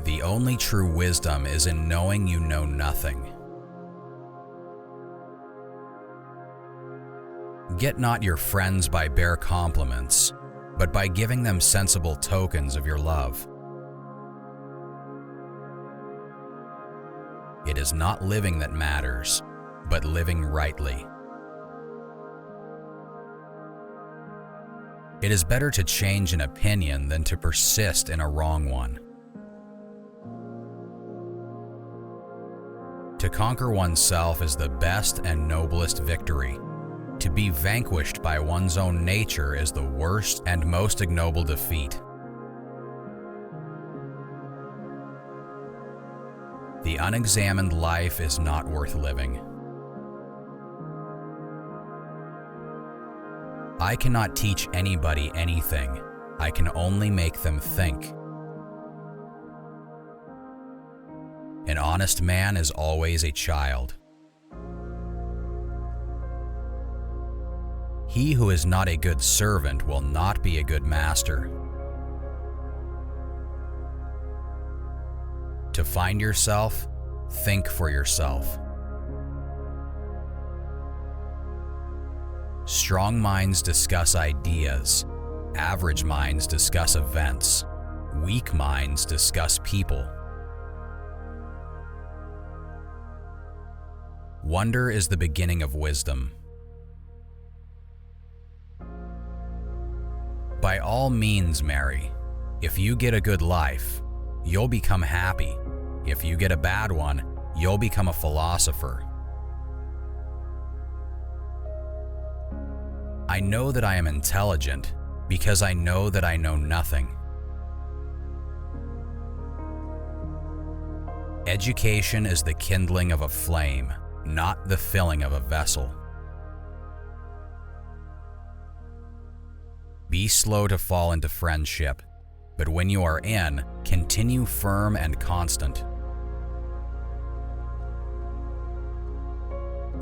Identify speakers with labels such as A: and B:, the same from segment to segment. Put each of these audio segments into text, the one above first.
A: The only true wisdom is in knowing you know nothing. Get not your friends by bare compliments, but by giving them sensible tokens of your love. It is not living that matters, but living rightly. It is better to change an opinion than to persist in a wrong one. To conquer oneself is the best and noblest victory. To be vanquished by one's own nature is the worst and most ignoble defeat. The unexamined life is not worth living. I cannot teach anybody anything. I can only make them think. An honest man is always a child. He who is not a good servant will not be a good master. To find yourself, think for yourself. Strong minds discuss ideas. Average minds discuss events. Weak minds discuss people. Wonder is the beginning of wisdom. By all means, marry. If you get a good life, you'll become happy. If you get a bad one, you'll become a philosopher. I know that I am intelligent because I know that I know nothing. Education is the kindling of a flame, not the filling of a vessel. Be slow to fall into friendship, but when you are in, continue firm and constant.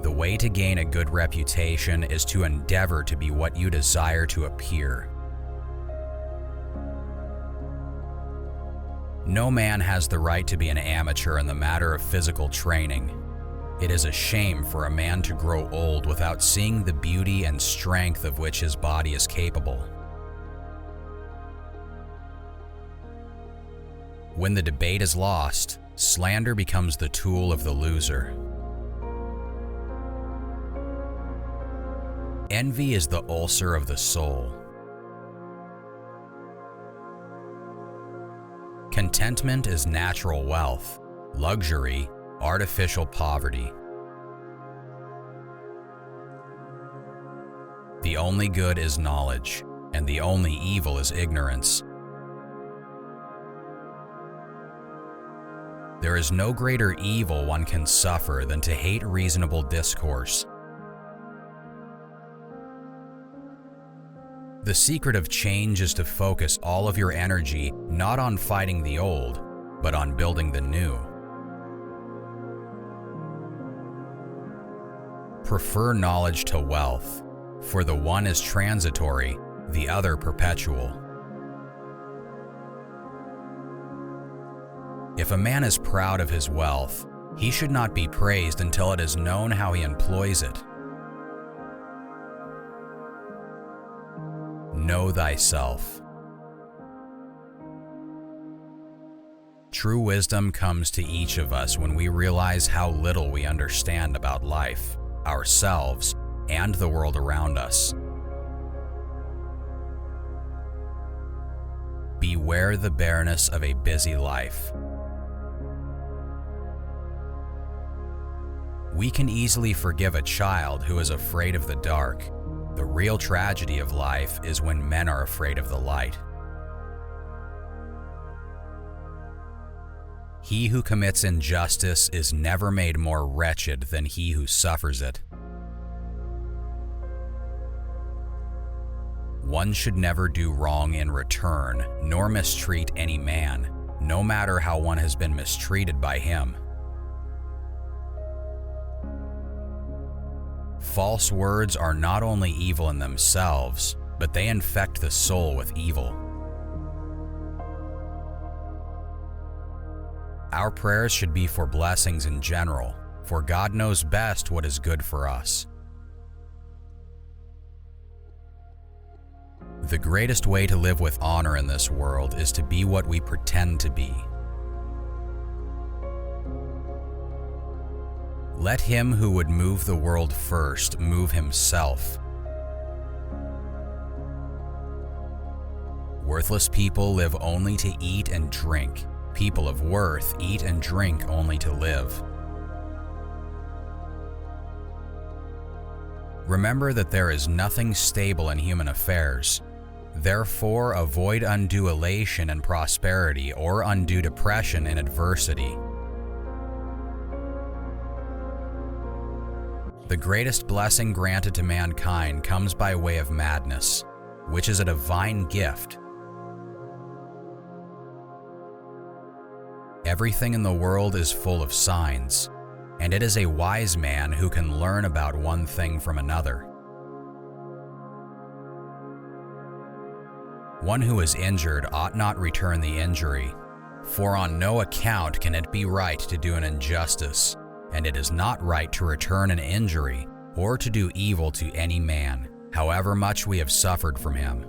A: The way to gain a good reputation is to endeavor to be what you desire to appear. No man has the right to be an amateur in the matter of physical training. It is a shame for a man to grow old without seeing the beauty and strength of which his body is capable. When the debate is lost, slander becomes the tool of the loser. Envy is the ulcer of the soul. Contentment is natural wealth, luxury, artificial poverty. The only good is knowledge, and the only evil is ignorance. There is no greater evil one can suffer than to hate reasonable discourse. The secret of change is to focus all of your energy not on fighting the old, but on building the new. Prefer knowledge to wealth, for the one is transitory, the other perpetual. If a man is proud of his wealth, he should not be praised until it is known how he employs it. Know thyself. True wisdom comes to each of us when we realize how little we understand about life, ourselves, and the world around us. Beware the bareness of a busy life. We can easily forgive a child who is afraid of the dark. The real tragedy of life is when men are afraid of the light. He who commits injustice is never made more wretched than he who suffers it. One should never do wrong in return, nor mistreat any man, no matter how one has been mistreated by him. False words are not only evil in themselves, but they infect the soul with evil. Our prayers should be for blessings in general, for God knows best what is good for us. The greatest way to live with honor in this world is to be what we pretend to be. Let him who would move the world first move himself. Worthless people live only to eat and drink. People of worth eat and drink only to live. Remember that there is nothing stable in human affairs. Therefore, avoid undue elation in prosperity or undue depression in adversity. The greatest blessing granted to mankind comes by way of madness, which is a divine gift. Everything in the world is full of signs, and it is a wise man who can learn about one thing from another. One who is injured ought not return the injury, for on no account can it be right to do an injustice, and it is not right to return an injury or to do evil to any man, however much we have suffered from him.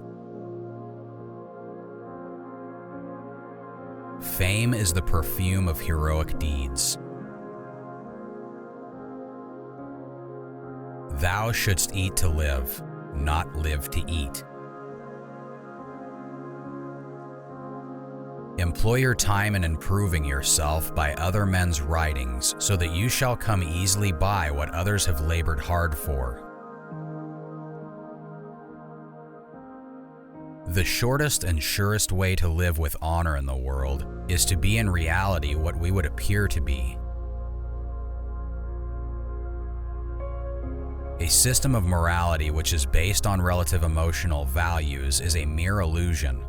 A: Fame is the perfume of heroic deeds. Thou shouldst eat to live, not live to eat. Employ your time in improving yourself by other men's writings, so that you shall come easily by what others have labored hard for. The shortest and surest way to live with honor in the world is to be in reality what we would appear to be. A system of morality which is based on relative emotional values is a mere illusion,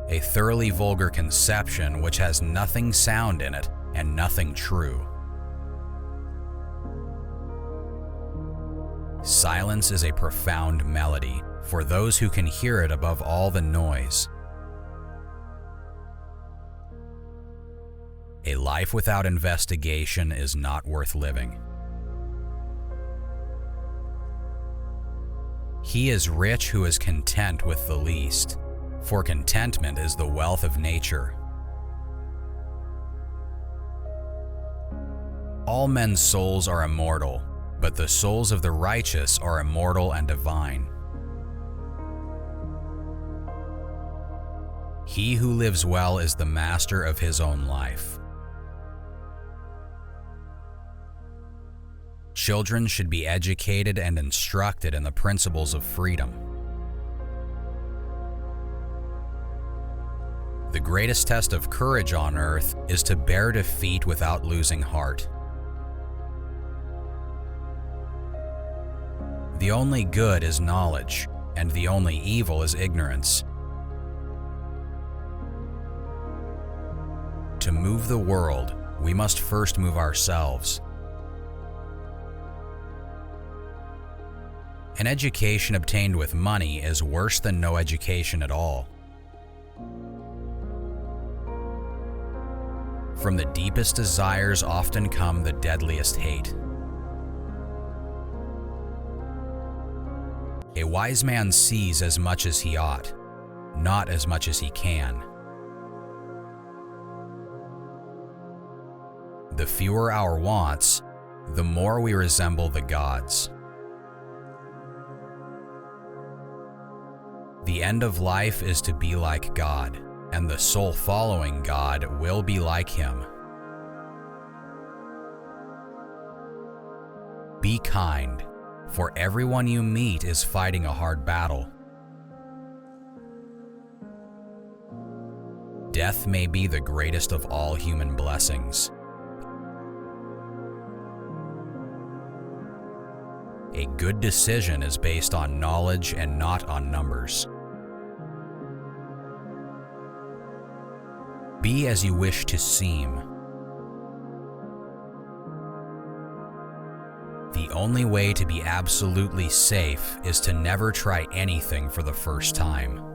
A: a thoroughly vulgar conception which has nothing sound in it and nothing true. Silence is a profound melody for those who can hear it above all the noise. A life without investigation is not worth living. He is rich who is content with the least, for contentment is the wealth of nature. All men's souls are immortal, but the souls of the righteous are immortal and divine. He who lives well is the master of his own life. Children should be educated and instructed in the principles of freedom. The greatest test of courage on earth is to bear defeat without losing heart. The only good is knowledge, and the only evil is ignorance. To move the world, we must first move ourselves. An education obtained with money is worse than no education at all. From the deepest desires often come the deadliest hate. A wise man sees as much as he ought, not as much as he can. The fewer our wants, the more we resemble the gods. The end of life is to be like God, and the soul following God will be like him. Be kind, for everyone you meet is fighting a hard battle. Death may be the greatest of all human blessings. A good decision is based on knowledge and not on numbers. Be as you wish to seem. The only way to be absolutely safe is to never try anything for the first time.